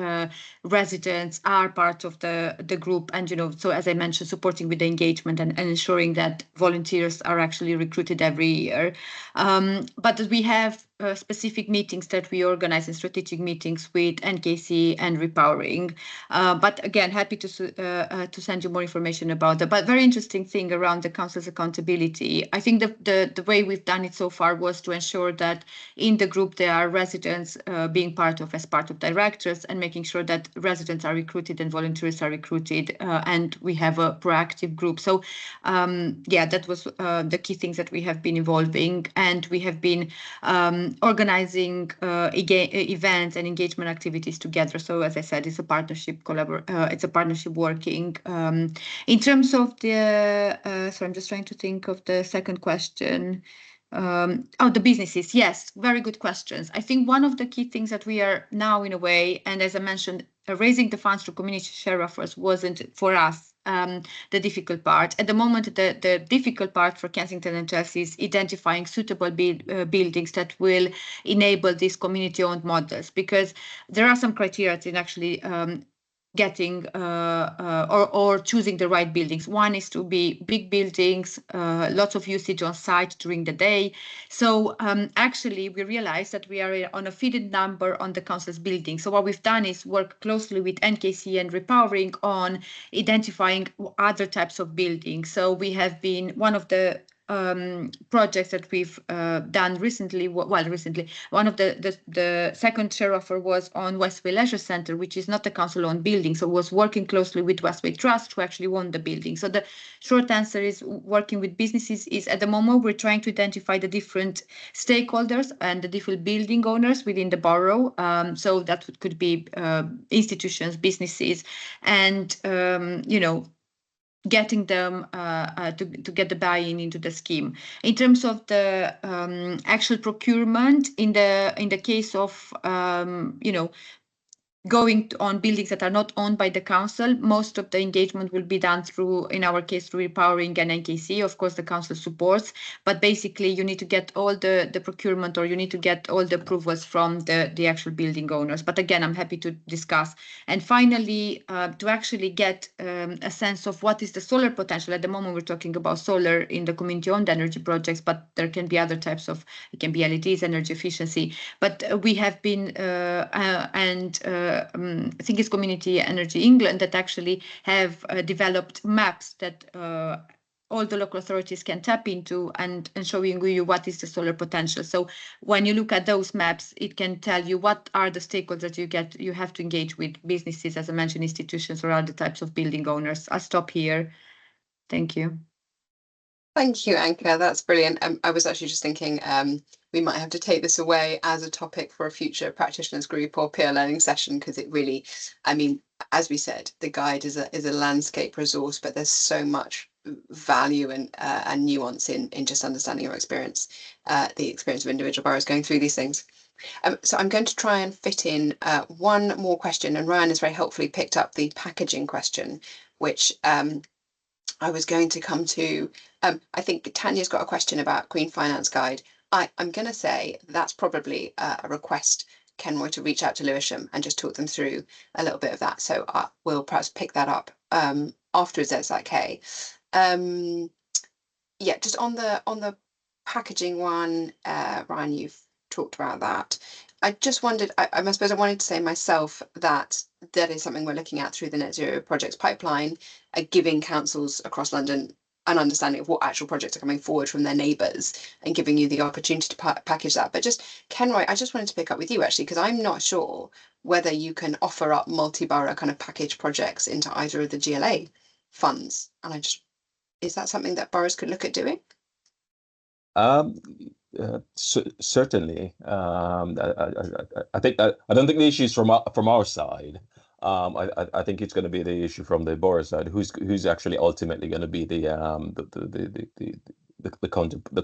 residents are part of the group, and so as I mentioned, supporting with the engagement and ensuring that volunteers are actually recruited every year. But we have specific meetings that we organize in strategic meetings with NKC and Repowering. But again, happy to send you more information about that. But very interesting thing around the council's accountability. I think the way we've done it so far was to ensure that in the group there are residents being as part of directors, and making sure that residents are recruited and volunteers are recruited, and we have a proactive group. So yeah, that was the key things that we have been involving, and we have been organizing events and engagement activities together. So as I said, it's a partnership it's a partnership working. In terms of the so I'm just trying to think of the second question. The businesses. Yes, very good questions. I think one of the key things that we are now, in a way, and as I mentioned, raising the funds through community share offers wasn't for us the difficult part. At the moment, the difficult part for Kensington and Chelsea is identifying suitable buildings that will enable these community-owned models, because there are some criteria in actually getting or choosing the right buildings. One is to be big buildings, lots of usage on site during the day. So actually we realized that we are on a fitted number on the council's building. So what we've done is work closely with NKC and Repowering on identifying other types of buildings. So we have been one of the projects that we've done recently. One of the second share offer was on Westway Leisure Centre, which is not a council-owned building, so was working closely with Westway Trust, who actually won the building. So the short answer is, working with businesses is, at the moment, we're trying to identify the different stakeholders and the different building owners within the borough. So that could be institutions, businesses, and getting them to get the buy-in into the scheme. In terms of the actual procurement, in the case of going on buildings that are not owned by the council, most of the engagement will be done through, in our case, through Repowering and NKC. Of course, the council supports, but basically you need to get all the procurement, or you need to get all the approvals from the actual building owners. But again, I'm happy to discuss. And finally, to actually get a sense of what is the solar potential. At the moment, we're talking about solar in the community-owned energy projects, but there can be other types of, it can be LEDs, energy efficiency. But we have been, I think it's Community Energy England that actually have developed maps that all the local authorities can tap into, and showing you what is the solar potential. So when you look at those maps, it can tell you what are the stakeholders that you have to engage with, businesses, as I mentioned, institutions, or other types of building owners. I'll stop here. Thank you. Thank you, Anka. That's brilliant. I was actually just thinking we might have to take this away as a topic for a future practitioners group or peer learning session, because it really, I mean, as we said, the guide is a landscape resource, but there's so much value and nuance in just understanding your experience, the experience of individual boroughs going through these things. So I'm going to try and fit in one more question, and Ryan has very helpfully picked up the packaging question, which I was going to come to. I think Tanya's got a question about Green Finance Guide. I'm going to say that's probably a request, Kenroy, to reach out to Lewisham and just talk them through a little bit of that. So we'll perhaps pick that up afterwards. That's okay. Yeah, just on the packaging one, Ryan, you've talked about that. I just wondered, I suppose I wanted to say myself that is something we're looking at through the Net Zero projects pipeline, giving councils across London an understanding of what actual projects are coming forward from their neighbours and giving you the opportunity to package that. But just, Kenroy, I just wanted to pick up with you actually, because I'm not sure whether you can offer up multi-borough kind of package projects into either of the GLA funds. And is that something that boroughs could look at doing? Certainly. I think I don't think the issue is from our side. I think it's going to be the issue from the borough side. Who's actually ultimately going to be the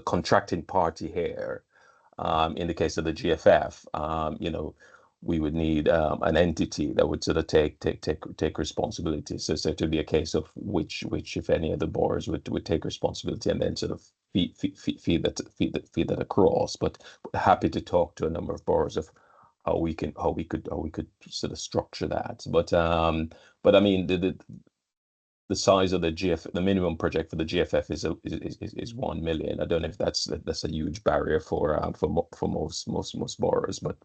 contracting party here? In the case of the GFF, we would need an entity that would sort of take responsibility. So to be a case of which if any of the boroughs would take responsibility and then sort of feed that across. But happy to talk to a number of boroughs of how we could sort of structure that. But I mean the size of the minimum project for the GFF is 1 million. I don't know if that's a huge barrier for most boroughs, but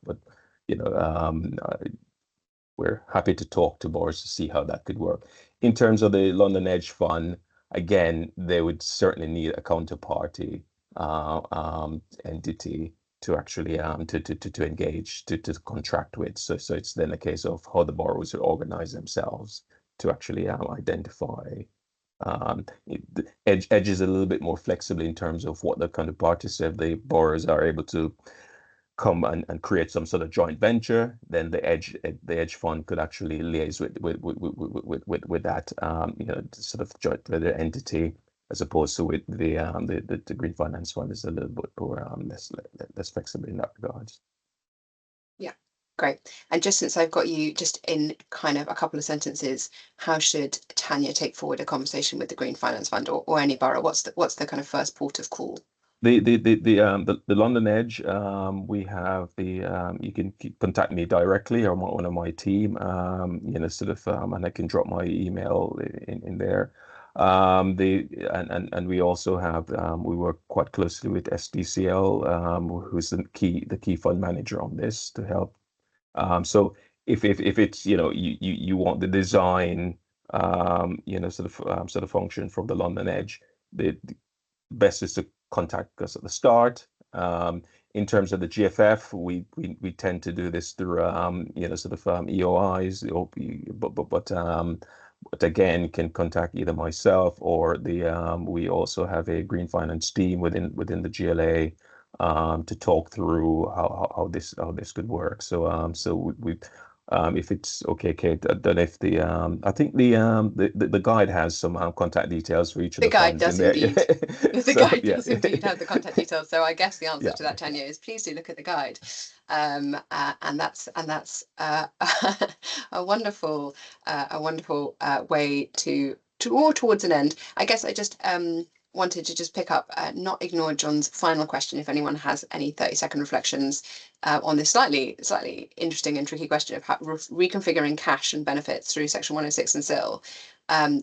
we're happy to talk to boroughs to see how that could work. In terms of the London Edge Fund, again, they would certainly need a counterparty entity to actually to engage to contract with. So it's then a case of how the boroughs would organize themselves to actually identify. Edge is a little bit more flexible in terms of what the kind of parties if the boroughs are able to come and create some sort of joint venture, then the Edge Fund could actually liaise with that sort of joint venture entity, as opposed to with the Green Finance Fund is a little bit more less flexible in that regard. Yeah, great. And just since I've got you, just in kind of a couple of sentences, how should Tanya take forward a conversation with the Green Finance Fund or any borough? What's the kind of first port of call? The London Edge, we have you can contact me directly or one of my team, and I can drop my email in there. And we also have we work quite closely with SDCL, who's the key fund manager on this to help. So if it's you want the design sort of function from the London Edge, the best is to contact us at the start. In terms of the GFF, we tend to do this through EOIs, but again, can contact either myself or we also have a green finance team within the GLA to talk through how this could work. So we if it's okay, Kate, I don't know if I think the guide has some contact details for each of the guide funds does in indeed. there. The guide does indeed have the contact details. So I guess the answer to that, Tanya, is please do look at the guide. And that's a wonderful way to or towards an end. I guess I just wanted to just pick up, not ignore John's final question. If anyone has any 30-second reflections on this slightly interesting and tricky question of how reconfiguring cash and benefits through Section 106 and SIL.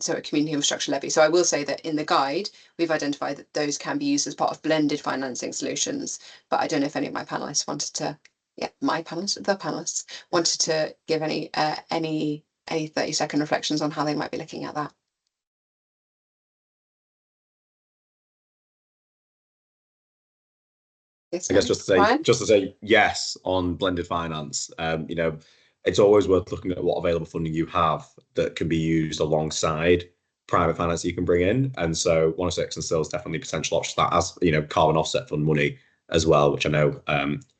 So a community infrastructure levy. So I will say that in the guide, we've identified that those can be used as part of blended financing solutions. But I don't know if any of my panelists wanted to, the panelists wanted to give any 30-second reflections on how they might be looking at that. Yes, I guess just to say yes on blended finance. It's always worth looking at what available funding you have that can be used alongside private finance you can bring in. And so 106 and SIL is definitely potential options that as carbon offset fund money as well, which I know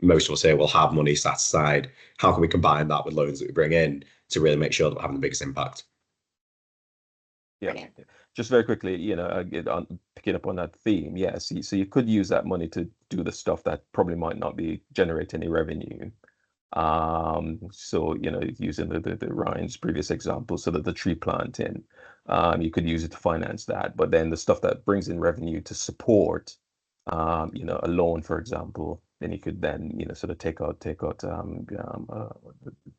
most of us here will have money set aside. How can we combine that with loans that we bring in to really make sure that we're having the biggest impact? Yeah. Brilliant. Just very quickly, picking up on that theme, yes. So you could use that money to do the stuff that probably might not generate any revenue. So using the Ryan's previous example, so that the tree planting, you could use it to finance that. But then the stuff that brings in revenue to support you know, a loan, for example, then you could then, you know, sort of take out the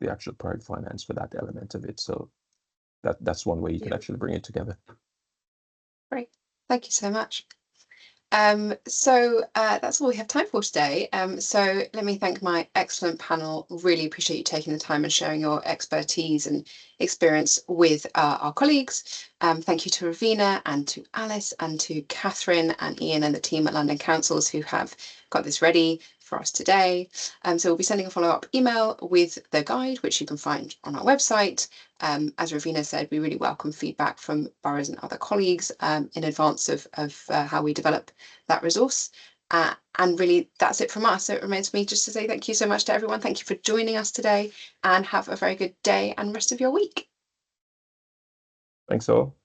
actual private finance for that element of it. So that's one way you could actually bring it together. Great. Thank you so much. So that's all we have time for today. So let me thank my excellent panel. Really appreciate you taking the time and sharing your expertise and experience with our colleagues. Thank you to Ravina and to Alice and to Catherine and Ian and the team at London Councils who have got this ready for us today. So we'll be sending a follow-up email with the guide, which you can find on our website. As Ravina said, we really welcome feedback from boroughs and other colleagues in advance of how we develop that resource. And really, that's it from us. So it remains for me just to say thank you so much to everyone. Thank you for joining us today and have a very good day and rest of your week. Thanks all.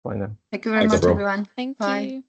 Bye now. Thank you very Thanks, much, everyone. everyone. Thank Bye. you.